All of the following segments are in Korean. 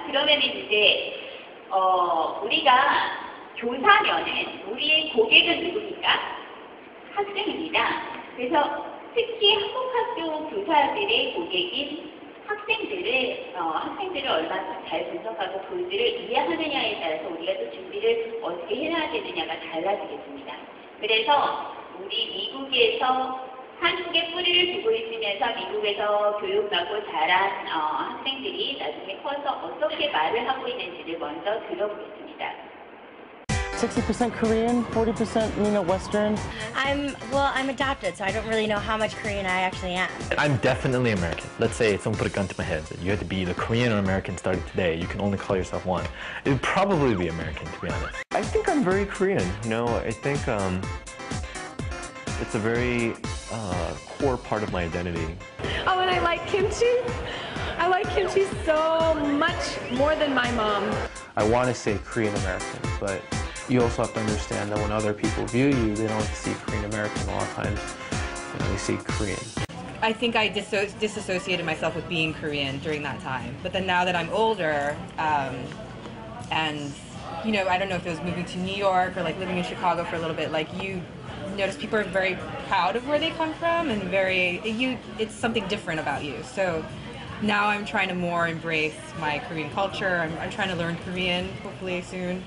그러면 이제 우리가 교사면은 우리의 고객은 누구입니까? 학생입니다. 그래서 특히 한국학교 교사들의 고객인 학생들을 얼마나 잘 분석하고 그들을 이해하느냐에 따라서 우리가 또 준비를 어떻게 해야 되느냐가 달라지겠습니다. 그래서 우리 미국에서 한국에 뿌리를 두고 있으면서 미국에서 교육받고 자란 학생들이 나중에 커서 어떻게 말을 하고 있는지를 먼저 들어보겠습니다. 60% Korean, 40% Western. I'm adopted, so I don't really know how much Korean I actually am. I'm definitely American. Let's say someone put a gun to my head that you had to be either Korean or American starting today. You can only call yourself one. It would probably be American, to be honest. I think I'm very Korean. I think it's a very core part of my identity. Oh, and I like kimchi. I like kimchi so much more than my mom. I want to say Korean American, but you also have to understand that when other people view you, they don't see Korean American. A lot of times, they see Korean. I think I disassociated myself with being Korean during that time. But then now that I'm older, and I don't know if it was moving to New York or like living in Chicago for a little bit, like you notice people are very proud of where they come from and it's something different about you. So now I'm trying to more embrace my Korean culture. I'm trying to learn Korean, hopefully soon.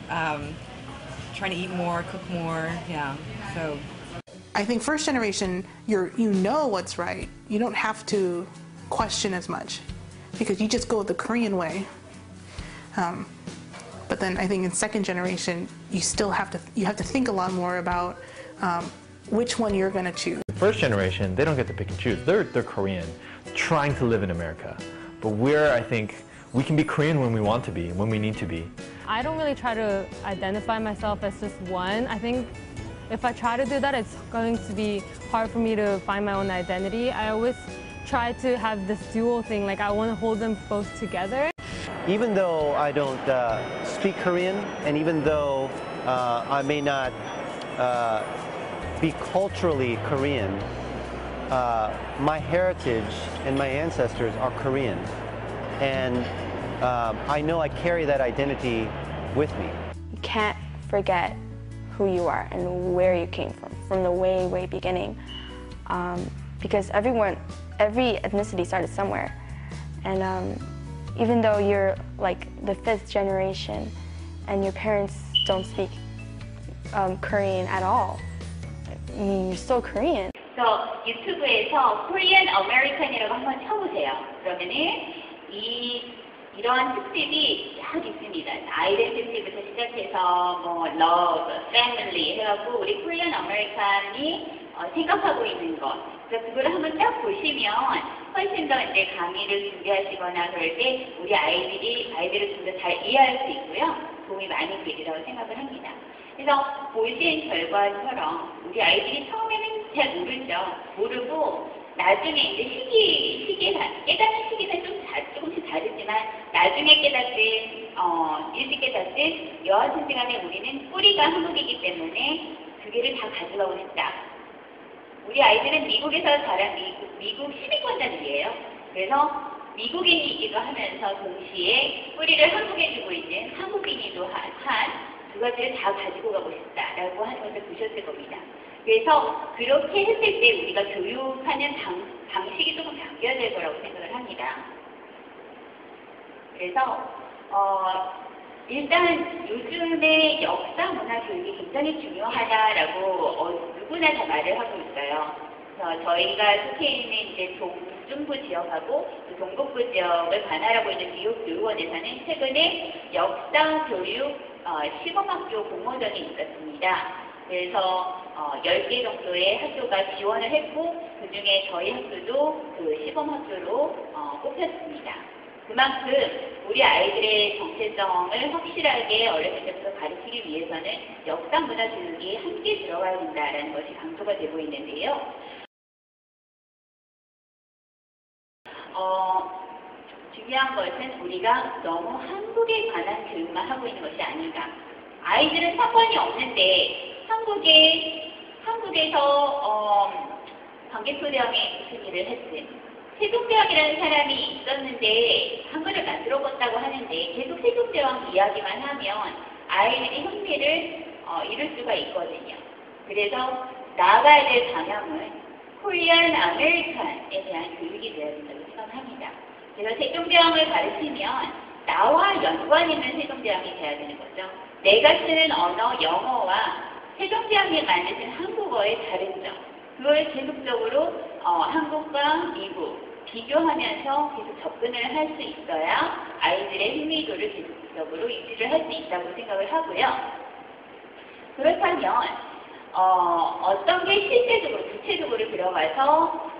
Trying to eat more, cook more, yeah. So I think first generation, you know what's right. You don't have to question as much because you just go the Korean way. But then I think in second generation, you have to think a lot more about which one you're going to choose. First generation, they don't get to pick and choose. They're Korean, trying to live in America. But I think, we can be Korean when we want to be, when we need to be. I don't really try to identify myself as just one. I think if I try to do that, it's going to be hard for me to find my own identity. I always try to have this dual thing, like I want to hold them both together. Even though I don't speak Korean, and even though I may not be culturally Korean, my heritage and my ancestors are Korean. And I know I carry that identity with me. You can't forget who you are and where you came from the way, way beginning. Because every ethnicity started somewhere. And even though you're like the 5th generation and your parents don't speak Korean at all, I mean, you're still Korean. 그래서 유튜브에서 Korean American이라고 한번 쳐보세요. 그러면은 이러한 특집이 쫙 있습니다. 아이덴티티부터 시작해서 love, family 해갖고 우리 Korean American이 생각하고 있는 것. 그래서 그걸 한번 딱 보시면 훨씬 더 이제 강의를 준비하시거나 그럴 때 우리 아이들을 좀 더 잘 이해할 수 있고요. 도움이 많이 되리라고 생각을 합니다. 그래서 보신 결과처럼 우리 아이들이 처음에는 잘 모르고 나중에 이제 깨닫는 시기는 조금씩 다르지만 나중에 일찍 깨닫든 여하튼 시간에 우리는 뿌리가 한국이기 때문에 두 개를 다 가져가고 싶다. 우리 아이들은 미국에서 자란 미국 시민권자들이에요. 그래서 미국인이기도 하면서 동시에 뿌리를 한국에 두고 있는 한국인이기도 한 두 가지를 다 가지고 가고 싶다라고 하는 것을 보셨을 겁니다. 그래서 그렇게 했을 때 우리가 교육하는 방식이 조금 바뀌어야 될 거라고 생각을 합니다. 그래서 일단 요즘에 역사 문화 교육이 굉장히 중요하다라고 누구나 다 말을 하고 있어요. 그래서 저희가 속해 있는 이제 동중부 지역하고 동북부 지역을 관할하고 있는 뉴욕 교육원에서는 최근에 역사 교육 시범학교 공모전이 있었습니다. 그래서 10개 정도의 학교가 지원을 했고 그중에 저희 학교도 그 시범학교로 뽑혔습니다. 그만큼 우리 아이들의 정체성을 확실하게 어렸을 때부터 가르치기 위해서는 역사 문화 교육이 함께 들어가야 된다는 것이 강조가 되고 있는데요. 중요한 것은 우리가 너무 한국에 관한 교육만 하고 있는 것이 아닌가. 아이들은 상관이 없는데 한국에서 관계토대왕이 무슨 일을 했든 세종대왕이라는 사람이 있었는데 한글을 만들어 들어봤다고 하는데 계속 세종대왕 이야기만 하면 아이들이 흥미를 잃을 수가 있거든요. 그래서 나아가야 될 방향은 코리안 아메리칸에 대한 교육이 되어야 된다고 생각합니다. 그래서 세종대왕을 가르치면 나와 연관 있는 세종대왕이 돼야 되는 거죠. 내가 쓰는 언어 영어와 세종대왕이 만드신 한국어의 다른 점, 그걸 계속적으로 한국과 미국 비교하면서 계속 접근을 할 수 있어야 아이들의 흥미도를 계속적으로 유지를 할 수 있다고 생각을 하고요. 그렇다면 어떤 게 실제적으로 구체적으로 들어가서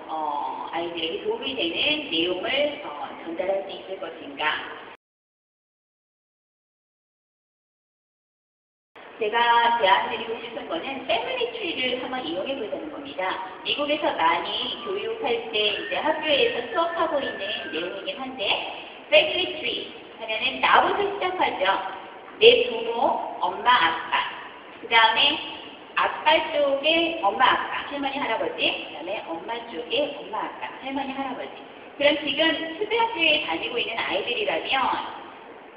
아이들에게 도움이 되는 내용을 전달할 수 있을 것인가? 제가 제안드리고 싶은 거는 패밀리 트리를 한번 이용해 보자는 겁니다. 미국에서 많이 교육할 때 이제 학교에서 수업하고 있는 내용이긴 한데, 패밀리 트리 하면은 나부터 시작하죠. 내 부모, 엄마, 아빠. 그 다음에 아빠 쪽에 엄마, 아빠, 할머니, 할아버지. 그 다음에 엄마 쪽에 엄마, 아빠, 할머니, 할아버지. 그럼 지금 초등학교에 다니고 있는 아이들이라면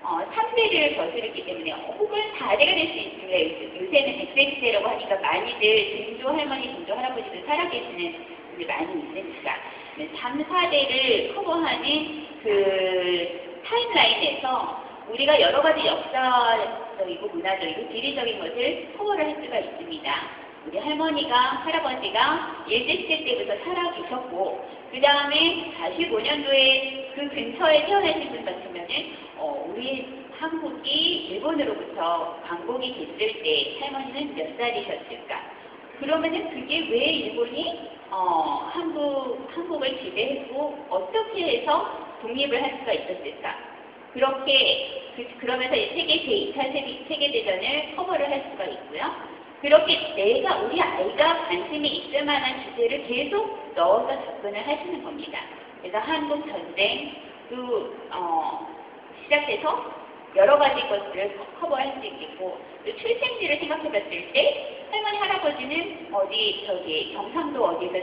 3대를 거스르기 때문에 혹은 4대가 될 수 있습니다. 요새는 100세 시대라고 하니까 많이들 증조 할머니, 증조 할아버지도 살아계시는 분들이 많이 있으니까 3, 4대를 커버하는 그 타임라인에서 우리가 여러 가지 역사적이고 문화적이고 지리적인 것을 커버를 할 수가 있습니다. 우리 할머니가, 할아버지가 일제시대 때부터 살아계셨고, 그 다음에 45년도에 그 근처에 태어나신 분 같으면은 우리 한국이 일본으로부터 광복이 됐을 때 할머니는 몇 살이셨을까? 그러면은 그게 왜 일본이 한국을 지배했고 어떻게 해서 독립을 할 수가 있었을까? 그렇게 그러면서 세계 제2차 세계대전을 커버를 할 수가 있고요. 그렇게 우리 아이가 관심이 있을 만한 주제를 계속 넣어서 접근을 하시는 겁니다. 그래서 한국 전쟁도 시작해서 여러 가지 것들을 커버할 수 있겠고, 또 출생지를 생각해 봤을 때 할머니, 할아버지는 경상도 어디에서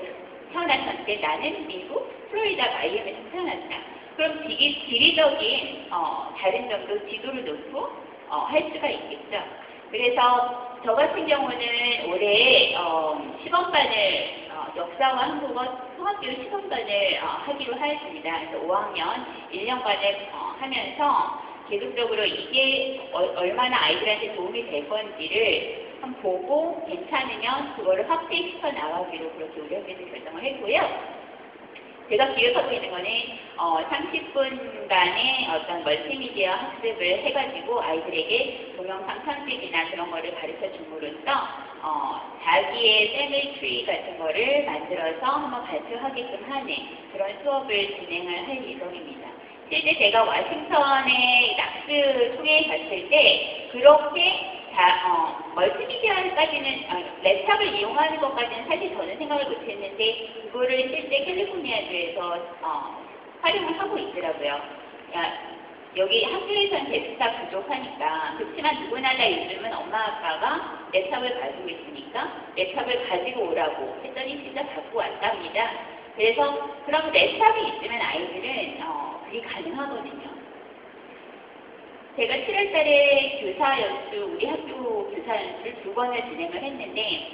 태어나셨는데 나는 미국 플로리다 마이애미에서 태어났다. 그럼 지리적인 다른 점도 지도를 놓고 할 수가 있겠죠. 그래서 저 같은 경우는 올해 시범반을 역사와 한국어 통합교육 시범반을 하기로 하였습니다. 그래서 5학년 1년반을 하면서 계속적으로 이게 얼마나 아이들한테 도움이 될 건지를 한번 보고 괜찮으면 그거를 확대시켜 나가기로 그렇게 우리 학교에서 결정을 했고요. 제가 기획하고 있는 거는 30분간의 어떤 멀티미디어 학습을 해가지고 아이들에게 동영상 편집이나 그런 거를 가르쳐 줌으로써 자기의 패밀리 트리 같은 거를 만들어서 한번 발표하게끔 하는 그런 수업을 진행을 할 예정입니다. 실제 제가 워싱턴에 락스 통해 갔을 때 그렇게 멀티미디어까지는 랩탑을 이용하는 것까지는 사실 저는 생각을 못했는데 그거를 실제 캘리포니아주에서 활용을 하고 있더라고요. 여기 학교에서는 랩탑 부족하니까 그렇지만 누구나 다 요즘은 엄마 아빠가 랩탑을 가지고 있으니까 랩탑을 가지고 오라고 했더니 진짜 갖고 왔답니다. 그래서 그럼 랩탑이 있으면 아이들은 그게 가능하거든요. 제가 7월 달에 교사 연수, 우리 학교 교사 연수를 2번을 진행을 했는데,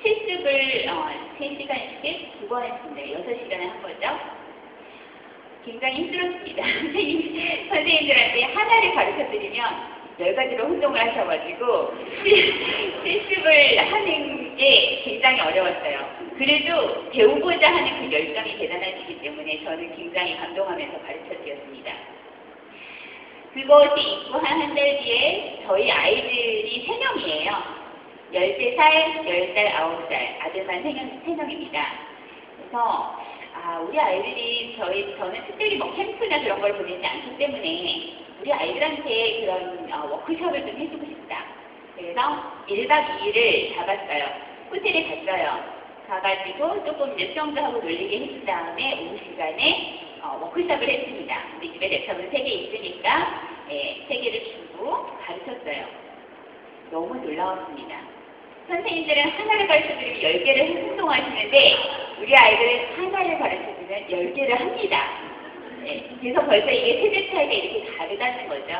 실습을 3시간씩 2번 했습니다. 6시간을 한 거죠. 굉장히 힘들었습니다. 선생님들한테 하나를 가르쳐 드리면 10가지로 혼동을 하셔가지고, 실습을 하는 게 굉장히 어려웠어요. 그래도 배우고자 하는 그 열정이 대단하시기 때문에 저는 굉장히 감동하면서 가르쳐 드렸습니다. 그것이 있고 한 달 뒤에 저희 아이들이 3명이에요. 13살, 10살, 9살 아들만 3명입니다. 그래서 우리 아이들이 저는 특별히 캠프나 그런 걸 보내지 않기 때문에 우리 아이들한테 그런 워크숍을 좀 해주고 싶다. 그래서 1박 2일을 잡았어요. 호텔에 갔어요. 가가지고 조금 일정도 하고 놀리게 해준 다음에 오후 시간에 워크숍을 했습니다. 우리 집에 랩탑은 3개 있으니까 3개를 주고 가르쳤어요. 너무 놀라웠습니다. 선생님들은 하나를 가르쳐드리면 10개를 행동하시는데 우리 아이들은 하나를 가르쳐주면 10개를 합니다. 네, 그래서 벌써 이게 세대 차이가 이렇게 다르다는 거죠.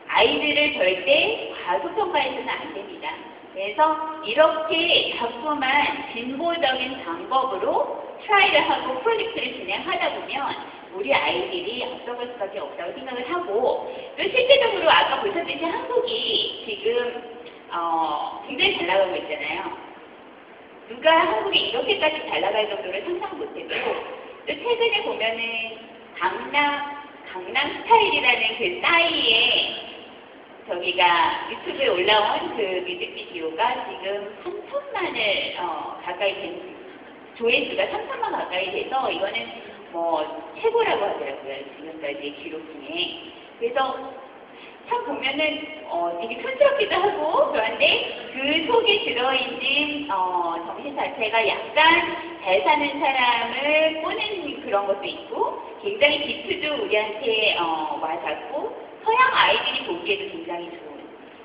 아이들을 절대 과소평가해서는 안 됩니다. 그래서 이렇게 자꾸만 진보적인 방법으로 트라이를 하고 프로젝트를 진행하다 보면 우리 아이들이 앞서갈 수밖에 없다고 생각을 하고, 또 실제적으로 아까 보셨듯이 한국이 지금 굉장히 잘 나가고 있잖아요. 누가 한국이 이렇게까지 잘 나갈 정도를 상상 못해도, 또 최근에 보면은 강남 스타일이라는 그 싸이의 저기가 유튜브에 올라온 그 뮤직비디오가 지금 3천만을 가까이 된, 조회수가 3천만 가까이 돼서 이거는 뭐 최고라고 하더라고요. 지금까지의 기록 중에. 그래서 참 보면은 되게 촌스럽기도 하고, 그런데 그 속에 들어있는 정신 자체가 약간 잘 사는 사람을 꼬는 그런 것도 있고, 굉장히 기프도 우리한테 와닿고, 서양 아이들이 보기에도 굉장히 좋은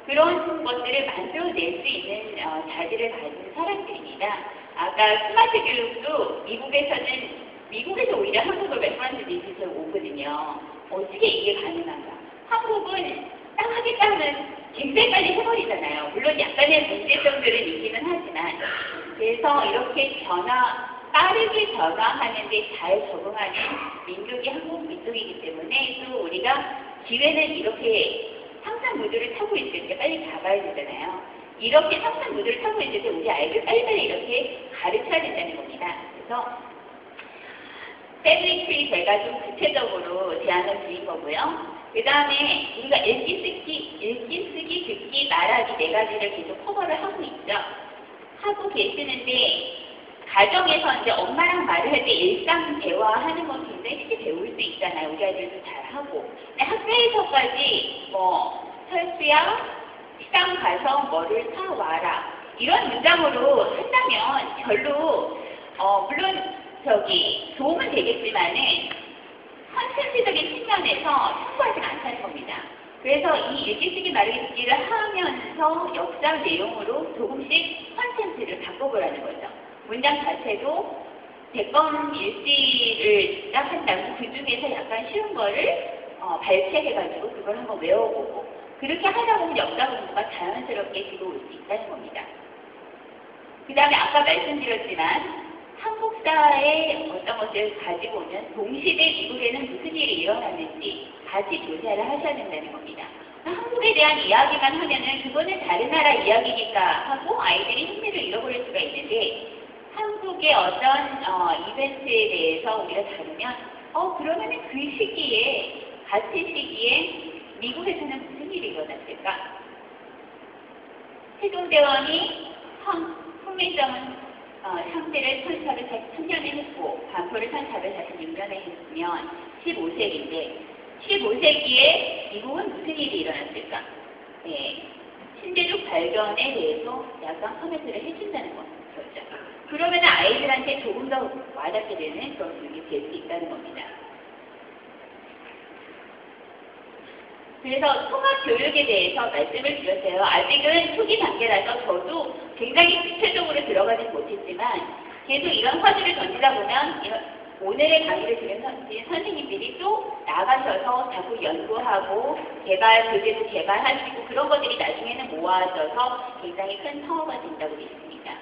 그런 것들을 만들어낼 수 있는 자질을 가진 사람들입니다. 아까 스마트 교육도 미국에서 오히려 한국을 레퍼런스 비슷해서 오거든요. 어떻게 이게 가능한가? 한국은 딱 하겠다 하면 굉장히 빨리 해버리잖아요. 물론 약간의 문제점들을 있기는 하지만, 그래서 이렇게 빠르게 변화하는데 잘 적응하는 민족이 한국 민족이기 때문에, 또 우리가 기회는 이렇게 상상 구조를 타고 있을 때 빨리 잡아야 되잖아요. 이렇게 상상 구조를 타고 있을 때 우리 아이들 빨리빨리 이렇게 가르쳐야 된다는 겁니다. 그래서 패밀리 트리 제가 좀 구체적으로 제안을 드린 거고요. 그 다음에 우리가 읽기, 쓰기, 듣기, 말하기 4가지를 계속 커버를 하고 있죠. 하고 계시는데, 가정에서 이제 엄마랑 말을 할 때 일상 대화하는 건 굉장히 쉽게 배울 수 있잖아요. 우리 아이들도 잘하고. 근데 학교에서까지 철수야, 시장 가서 뭐를 사와라, 이런 문장으로 한다면 별로 물론 도움은 되겠지만은 컨텐츠적인 측면에서 충분하지 않다는 겁니다. 그래서 이 읽기, 쓰기, 말하기, 듣기를 하면서 역사 내용으로 조금씩 컨텐츠를 바꿔보라는 거죠. 문장 자체도 100번 일지를 딱 한다고 그 중에서 약간 쉬운 거를 발췌해가지고 그걸 한번 외워보고, 그렇게 하다 보면 역사 공부가 자연스럽게 들어올 수 있다는 겁니다. 그 다음에 아까 말씀드렸지만 한국사의 어떤 것을 가지고 오면 동시대 미국에는 무슨 일이 일어났는지 같이 조사를 하셔야 된다는 겁니다. 한국에 대한 이야기만 하면은 그거는 다른 나라 이야기니까 하고 아이들이 흥미를 잃어버릴 수가 있는데, 한국의 어떤 이벤트에 대해서 우리가 다루면 그러면은 그 시기에, 같은 시기에 미국에서는 무슨 일이 일어났을까? 세종대왕이 훈민정음 상대를 1443년에 했고 반포를 1446년에 했으면 15세기인데 15세기에 미국은 무슨 일이 일어났을까? 네, 신대륙 발견에 대해서 약간 코멘트를 해준다는 거죠. 그러면 아이들한테 조금 더 와닿게 되는 그런 교육이 될 수 있다는 겁니다. 그래서 통합 교육에 대해서 말씀을 드렸어요. 아직은 초기 단계라서 저도 굉장히 구체적으로 들어가진 못했지만, 계속 이런 화두를 던지다 보면 오늘의 강의를 들은 선생님들이 또 나가셔서 자꾸 연구하고 교재도 개발하시고 그런 것들이 나중에는 모아져서 굉장히 큰 사업가 된다고 믿습니다.